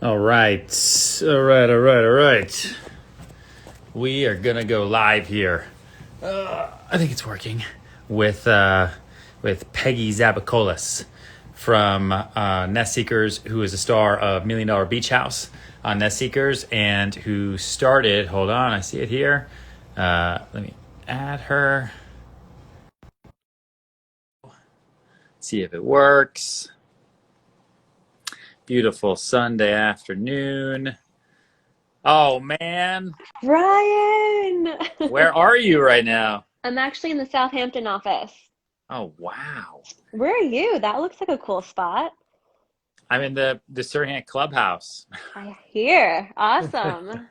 All right. All right. All right. All right. We are going to go live here. I think it's working with Peggy Zabacholas from Netseekers, who is a star of Million Dollar Beach House on Netseekers and who started, hold on, I see it here. Let me add her. See if it works. Beautiful Sunday afternoon. Oh, man. Ryan! Where are you right now? I'm actually in the Southampton office. Oh, wow. Where are you? That looks like a cool spot. I'm in the Serhant clubhouse. I hear. Awesome.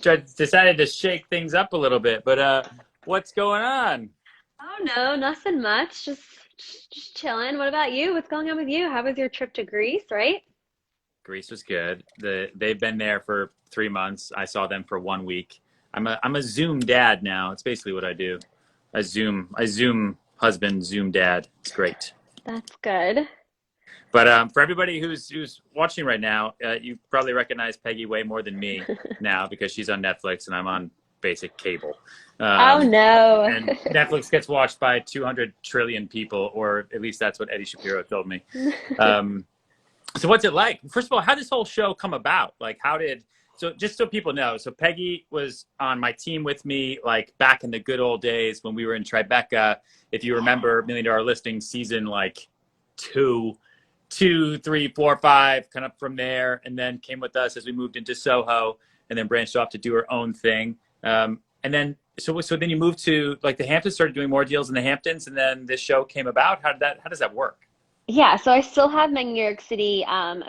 Decided to shake things up a little bit, but what's going on? Oh no, nothing much. Just chilling. What about you? What's going on with you? How was your trip to Greece, right? Greece was good. They've been there for 3 months. I saw them for 1 week. I'm a Zoom dad now. It's basically what I do. I Zoom husband, Zoom dad. It's great. That's good. But for everybody who's watching right now, you probably recognize Peggy way more than me now because she's on Netflix and I'm on basic cable. Oh Um, no. and Netflix gets watched by 200 trillion people, or at least that's what Eddie Shapiro told me. Um, so what's it like? First of all, how did this whole show come about? Like, so just so people know, so Peggy was on my team with me, like back in the good old days when we were in Tribeca. If you remember Million Dollar Listing season, like two, two, three, four, five, kind of from there, and then came with us as we moved into Soho, and then branched off to do her own thing. And then so then you moved to like the Hamptons, started doing more deals in the Hamptons, and then this show came about. How does that work? Yeah, so I still have my New York City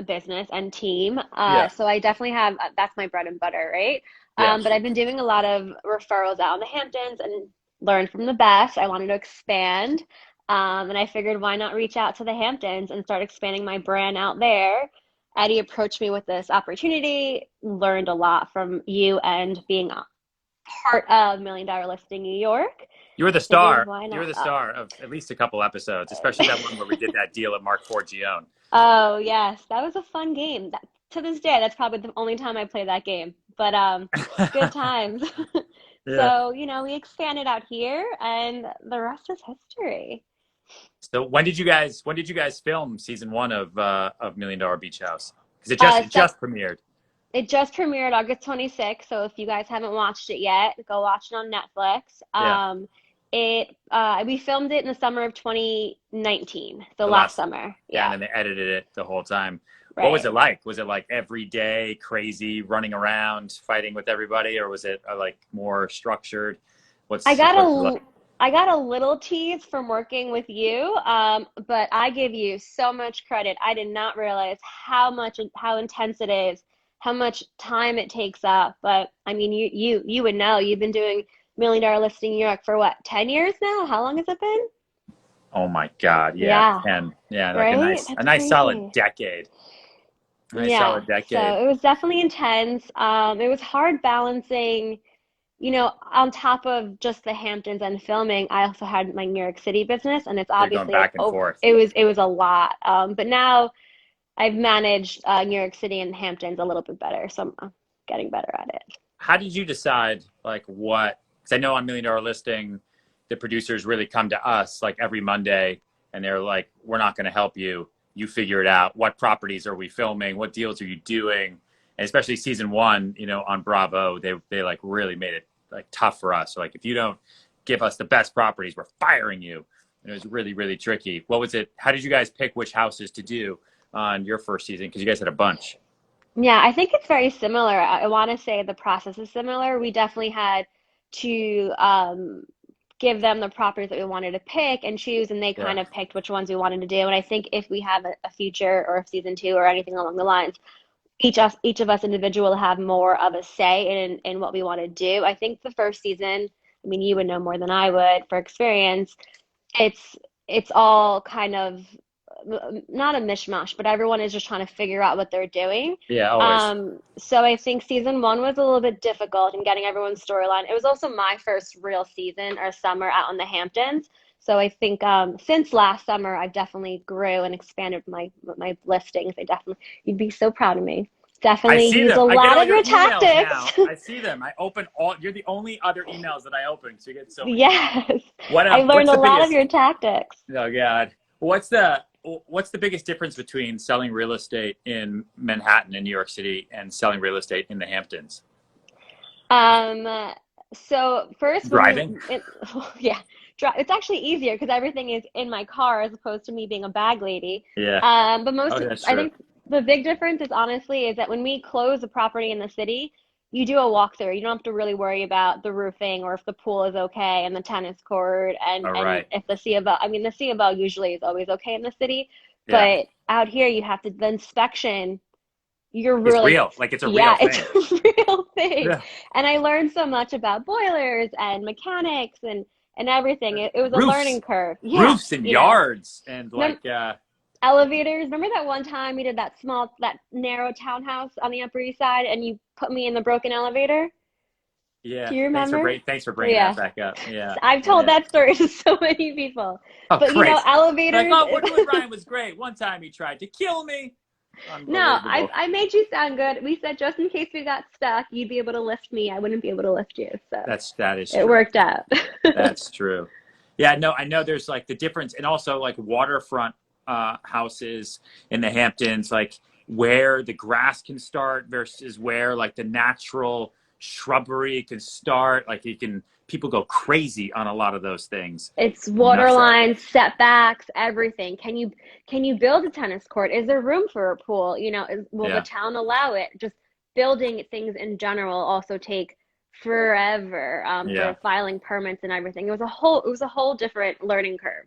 business and team. Yeah, So I definitely have, that's my bread and butter, right? yeah. But I've been doing a lot of referrals out in the Hamptons and learned from the best. I wanted to expand. And I figured why not reach out to the Hamptons and start expanding my brand out there. Eddie approached me with this opportunity, learned a lot from you and being a part of Million Dollar Listing New York. You were the Figured star. why You were not? the star of at least a couple episodes, especially that one where we did that deal at Mark Forgione. Oh, yes, that was a fun game. To this day, that's probably the only time I play that game. But good times. Yeah. So, we expanded out here and the rest is history. So when did you guys film season one of Million Dollar Beach House? Because it just Uh, it so just premiered. it just premiered August 26th, so if you guys haven't watched it yet, go watch it on Netflix. Yeah, We filmed it in the summer of 2019, so the last last summer. yeah, and Yeah, then they edited it the whole time. What was right. it like? Was it like every day crazy running around fighting with everybody, or was it like more structured? I got What's it like? a I got a little tease from working with you, but I give you so much credit. I did not realize how intense it is, how much time it takes up. But I mean, you would know. You've been doing Million Dollar Listing New York for what, 10 years now? How long has it been? Oh my God, yeah, Yeah, 10, yeah, like a right? nice a That's nice solid crazy. decade, a nice Yeah, solid so decade. it was definitely intense. It was hard balancing. On top of just the Hamptons and filming, I also had my New York City business, and it's So you're going obviously back and forth. it was a lot. But now I've managed New York City and Hamptons a little bit better, so I'm getting better at it. How did you decide like what? Because I know on Million Dollar Listing, the producers really come to us like every Monday, and they're like, "We're not going to help you. You figure it out. What properties are we filming? What deals are you doing?" And especially season one, on Bravo, they like really made it like tough for us. So like, if you don't give us the best properties, we're firing you. And it was really really tricky. What was it? How did you guys pick which houses to do on your first season? Because you guys had a bunch. Yeah, I think it's very similar. I want to say the process is similar. We definitely had to give them the properties that we wanted to pick and choose, and they Yeah. kind of picked which ones we wanted to do. And I think if we have a future or a season two or anything along the lines, each of us individual have more of a say in what we want to do. I think the first season, I mean, you would know more than I would for experience. It's it's all kind of not a mishmash, but everyone is just trying to figure out what they're doing. Yeah. Always. So I think season one was a little bit difficult in getting everyone's storyline. It was also my first real season or summer out in the Hamptons. So I think since last summer, I've definitely grew and expanded my listings. I definitely, you'd be so proud of me. I Definitely see use a them. I get lot all of your your emails tactics. now. I see them. I open all. You're the only other emails that I open, so you get so many emails. Yes, What I what's learned a the lot of biggest? your tactics. Oh God, what's the biggest difference between selling real estate in Manhattan in New York City and selling real estate in the Hamptons? Um, so first Driving. yeah, it's actually easier because everything is in my car as opposed to me being a bag lady. Yeah. But Oh, that's I true. think the big difference is honestly is that when we close a property in the city, you do a walkthrough. You don't have to really worry about the roofing or if the pool is okay and the tennis court All and right. if the C of O. I mean, the C of O usually is always okay in the city, Yeah. but out here you have to the inspection. You're It's really, real. Like it's a real yeah, it's thing. a real thing. Yeah. And I learned so much about boilers and mechanics and everything. It was a learning Roofs, curve. Yeah, roofs and you know, yards and remember like elevators. Remember that one time we did that narrow townhouse on the Upper East Side and you put me in the broken elevator? yeah. Do you remember? Thanks for bringing that Yeah. back up. Yeah. I've told Yeah. that story to so many people. Oh, But you know, great. Like, elevators. oh, working with Ryan was great. One time he tried to kill me. No, Unbelievable. I made you sound good. We said just in case we got stuck, you'd be able to lift me. I wouldn't be able to lift you. So That is it true. worked out. That's true. Yeah, no, I know there's like the difference, and also like waterfront houses in the Hamptons, like where the grass can start versus where like the natural shrubbery can start. Like you can people go crazy on a lot of those things. It's water Nuts out lines, there. setbacks, everything. Can you build a tennis court? Is there room for a pool? Will the Yeah, town allow it? Just building things in general also take forever yeah. for filing permits and everything. It was a whole different learning curve.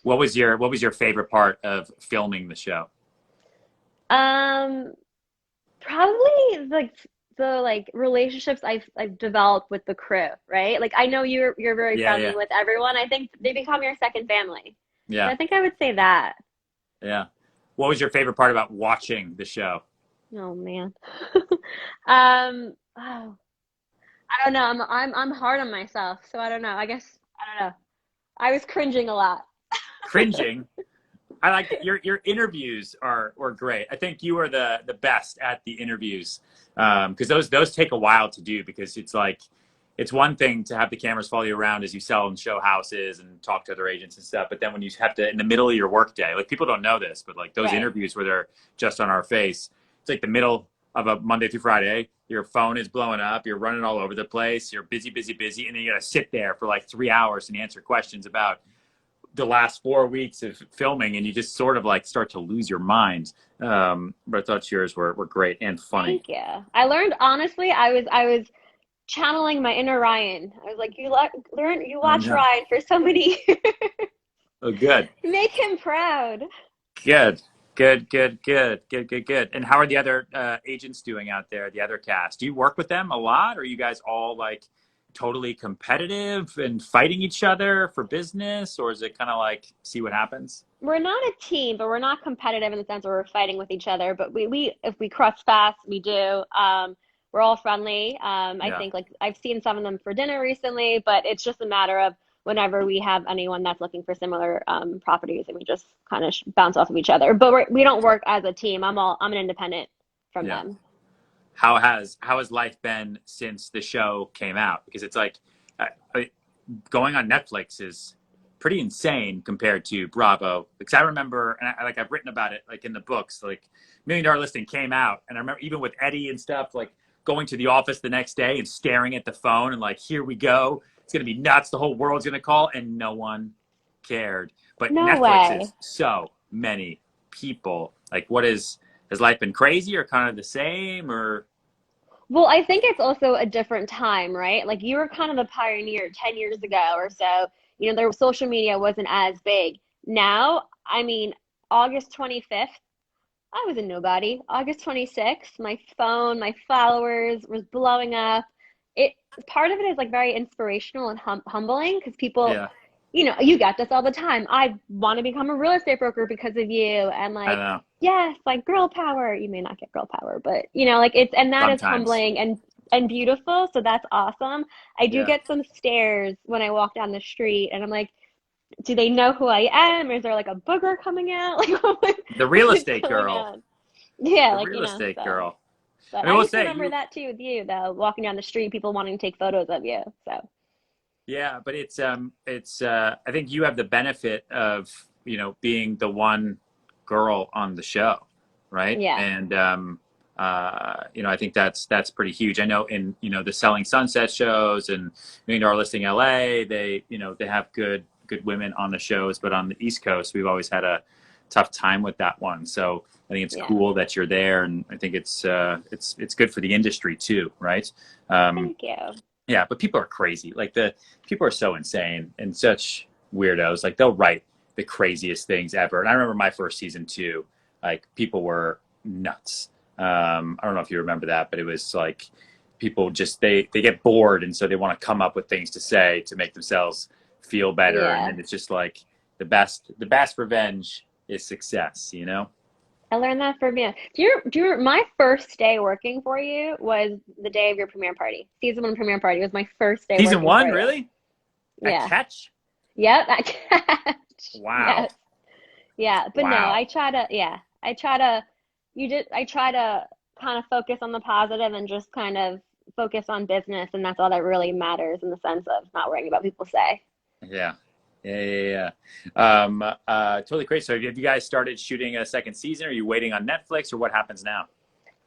What was your favorite part of filming the show? Um, Probably like the like relationships I've developed with the crew, right? Like I know you're very Yeah, friendly yeah, with everyone. I think they become your second family. So yeah, I think I would say that. yeah. What was your favorite part about watching the show? Oh man. Oh, I don't know. I'm hard on myself, so I don't know. I guess I don't know. I was cringing a lot. Cringing. I like your interviews are great. I think you are the best at the interviews because those take a while to do because it's like it's one thing to have the cameras follow you around as you sell and show houses and talk to other agents and stuff, but then when you have to in the middle of your workday, like people don't know this, but like those Right. interviews where they're just on our face, it's like the middle of a Monday through Friday. Your phone is blowing up. You're running all over the place. You're busy, busy, busy, and then you got to sit there for like 3 hours and answer questions about the last 4 weeks of filming and you just sort of like start to lose your mind. But I thought yours were great and funny. Thank you. I learned honestly, I was channeling my inner Ryan. I was like, you I watch know. Ryan for so many years. Oh, good, Make him proud. good, good, good, good, good, good, good. And how are the other agents doing out there, the other cast? Do you work with them a lot? Or are you guys all like totally competitive and fighting each other for business? Or is it kind of like see what happens? We're not a team, but we're not competitive in the sense where we're fighting with each other. But we if we cross paths, we do. We're all friendly. I Yeah. think like I've seen some of them for dinner recently, but it's just a matter of whenever we have anyone that's looking for similar properties, and we just kind of bounce off of each other. But we don't work as a team. I'm an independent from Yeah. them. How has life been since the show came out? Because it's like uh, uh, going on Netflix is pretty insane compared to Bravo. Because I remember, and I've written about it like in the books. Like Million Dollar Listing came out, and I remember even with Eddie and stuff, like going to the office the next day and staring at the phone and like, here we go. It's gonna be nuts. The whole world's gonna call, and no one cared. But No Netflix way. is so many people. Like, has life been crazy or kind of the same or? Well, I think it's also a different time, right? Like you were kind of the pioneer 10 years ago or so. Their social media wasn't as big. Now, I mean, August 25th, I was a nobody. August 26th, my phone, my followers was blowing up. It Part of it is like very inspirational and humbling because people, Yeah, you get this all the time. I want to become a real estate broker because of you. And I like, don't know. yes, like girl power. You may not get girl power, but like and that is Sometimes. humbling and beautiful. So that's awesome. I do Yeah. get some stares when I walk down the street and I'm like, do they know who I am? Is there like a booger coming out? Like The real what's estate going girl. on? Yeah, The like, real estate so. girl. But I mean, I we'll used to say remember you. that too with you, though, walking down the street, people wanting to take photos of you. So, Yeah, but I think you have the benefit of, being the one girl on the show, right? yeah, And I think that's pretty huge. I know in, the Selling Sunset shows and Million Dollar Listing LA, they have good women on the shows, but on the East Coast, we've always had a tough time with that one. So I think it's yeah. cool that you're there, and I think it's good for the industry too, right? Um, Thank you. yeah, but people are crazy. Like the people are so insane and such weirdos. Like they'll write the craziest things ever. And I remember my first season too. Like people were nuts. I don't know if you remember that, but it was like people just they get bored, and so they want to come up with things to say to make themselves feel better. And Yeah. then it's just like the best revenge is success. I learned that from you. My first day working for you was the day of your premiere party. Season one premiere party was my first day Season working for one, you. really? At Yeah. Catch? Yep, that catch. Wow. Yes. Yeah. But no, Wow. I try to kind of focus on the positive and just kind of focus on business, and that's all that really matters in the sense of not worrying about what people say. Yeah. Yeah. Totally crazy. So have you guys started shooting a second season? Are you waiting on Netflix, or what happens now?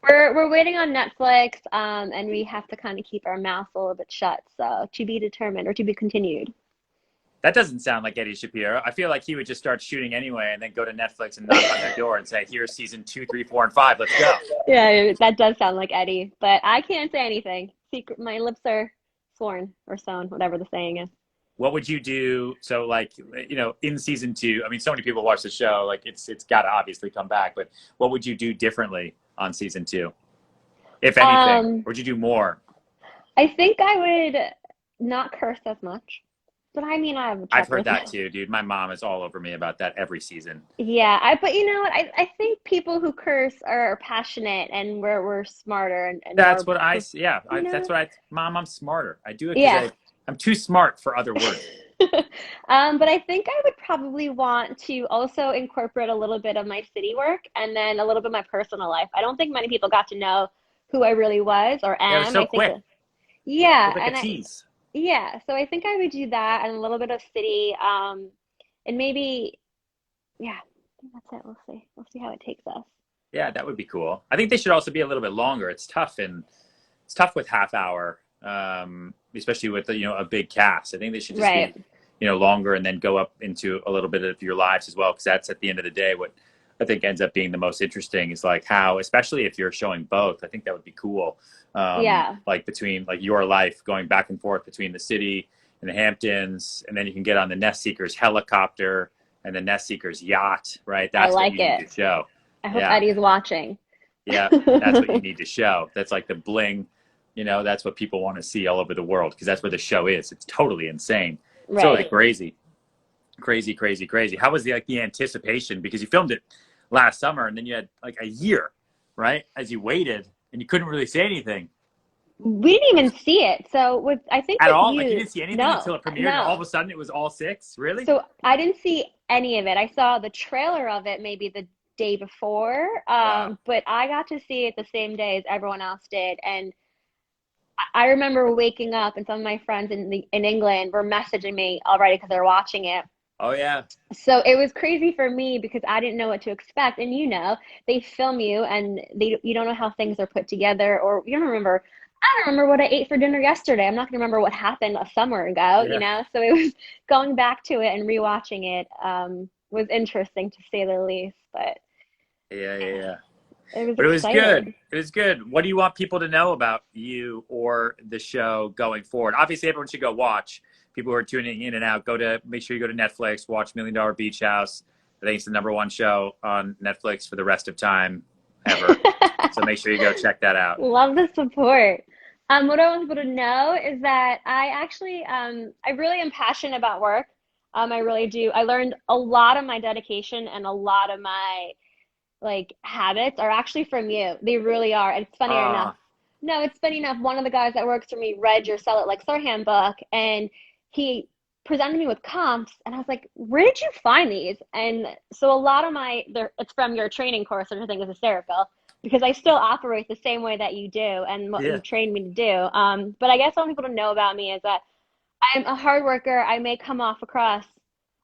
We're waiting on Netflix, and we have to kind of keep our mouths a little bit shut. So to be determined or to be continued. That doesn't sound like Eddie Shapiro. I feel like he would just start shooting anyway and then go to Netflix and knock on their door and say, here's season 2, 3, 4, and 5. Let's go. Yeah, that does sound like Eddie, but I can't say anything. Secret, my lips are sworn or sewn, whatever the saying is. What would you do? So like, in season 2, I mean, so many people watch the show, like it's got to obviously come back, but what would you do differently on season 2, if anything? Or Um, would you do more? I think I would not curse as much, but I mean, I have a I've heard chocolate. that too, dude. My mom is all over me about that every season. Yeah, but you know what? I think people who curse are passionate and we're smarter and That's more, what yeah, you know? Mom, I'm smarter. I do it because Yeah. I'm too smart for other words. But I think I would probably want to also incorporate a little bit of my city work and then a little bit of my personal life. I don't think many people got to know who I really was or Yeah, it was am. so I think, quick. It yeah, was like a and tease. yeah, so I think I would do that and a little bit of city, and maybe, yeah, I think that's it. We'll see. We'll see how it takes us. Yeah, that would be cool. I think they should also be a little bit longer. It's tough with half hour, especially with a big cast. I think they should just be, Right. longer and then go up into a little bit of your lives as well, because that's at the end of the day what I think ends up being the most interesting is like how, especially if you're showing both. I think that would be cool. Yeah, Like between like your life going back and forth between the city and the Hamptons, and then you can get on the Nest Seekers helicopter and the Nest Seekers yacht, right? I That's what like you need it. to show. I hope Yeah. Eddie's watching. Yeah, that's what you need to show. That's like the bling, that's what people want to see all over the world because that's where the show is. It's totally insane. It's totally Right. crazy. Crazy, crazy, crazy. How was the anticipation? Because you filmed it last summer and then you had like a year, right? As you waited and you couldn't really say anything We didn't even see it. So I think at with all. Like you you, didn't see anything until no, it premiered and all of no. a sudden it was all 6. Really? So I didn't see any of it. I saw the trailer of it maybe the day before, Wow. but I got to see it the same day as everyone else did. And I remember waking up and some of my friends in England were messaging me already because they're watching it. Oh yeah. So it was crazy for me because I didn't know what to expect. And they film you and you don't know how things are put together or you don't remember. I don't remember what I ate for dinner yesterday. I'm not gonna remember what happened a summer Yeah. ago. So it was going back to it and rewatching it was interesting to say the least. But Yeah. Yeah. Yeah. it was But it was good. exciting. It was good. What do you want people to know about you or the show going forward? Obviously, everyone should go watch. People who are tuning in and out, make sure you go to Netflix, watch Million Dollar Beach House. I think it's the #1 show on Netflix for the rest of time ever. So make sure you go check that out. Love the support. What I want people to know is that I actually, I really am passionate about work. I really do. I learned a lot of my dedication and a lot of my like habits are actually from you. They really are. And it's funny enough. Uh, No, it's funny enough. One of the guys that works for me read your Sell It Like Serhant book, and he presented me with comps, and I was like, where did you find these? And so a lot of it's from your training course, which I think is hysterical, because I still operate the same way that you do and what Yeah. you trained me to do. But I guess what people don't know about me is that I'm a hard worker. I may come off across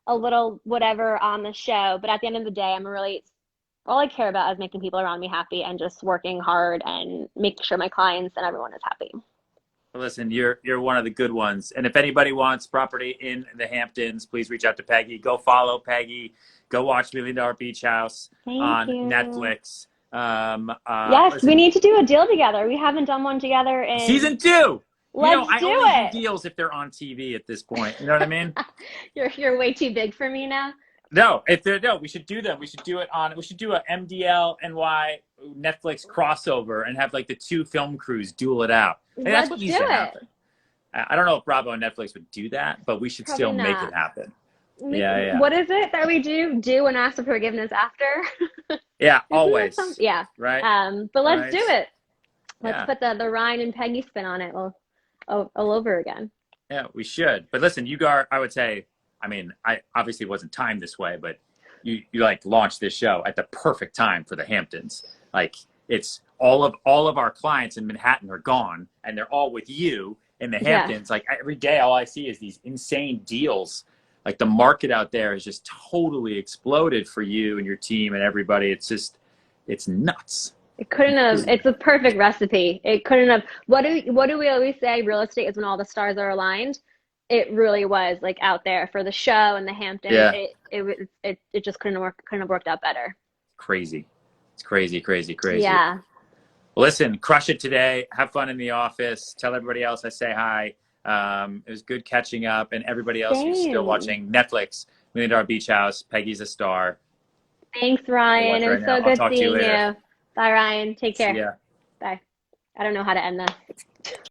a little whatever on the show, but at the end of the day, all I care about is making people around me happy and just working hard and making sure my clients and everyone is happy. Listen, you're one of the good ones. And if anybody wants property in the Hamptons, please reach out to Peggy. Go follow Peggy. Go watch $1 Million Beach House Thank on you. Netflix. Yes, we Listen, need to do a deal together. We haven't done one together in. season 2. Let's I do only do it. deals if they're on TV at this point. You know what I mean? You're way too big for me now. No, we should do them. We should do a MDL NY Netflix crossover and have like the 2 film crews duel it out. Hey, that's what needs to happen. I don't know if Bravo and Netflix would do that, but we should Probably still make not. it happen. Yeah. What is it that we do and ask for forgiveness after? Yeah, always. Yeah. Right. But let's Right. do it. Let's put the Ryan and Peggy spin on it all over again. Yeah, we should. But listen, I would say, I obviously wasn't timed this way, but you like launched this show at the perfect time for the Hamptons. Like, it's all of our clients in Manhattan are gone, and they're all with you in the Hamptons. Yeah. Like, every day, all I see is these insane deals. Like, the market out there has just totally exploded for you and your team and everybody. It's nuts. It couldn't have. It's a perfect recipe. It couldn't have. What do we always say? Real estate is when all the stars are aligned. It really was like out there for the show and the Hamptons. Yeah. It just couldn't have worked out better. Crazy. It's crazy. Yeah. Listen, crush it today. Have fun in the office. Tell everybody else I say hi. It was good catching up, and everybody else who's still watching Netflix, $1 Million Beach House. Peggy's a star. Thanks, Ryan. It was so good seeing you. Bye, Ryan. Take care. See ya. Bye. I don't know how to end this.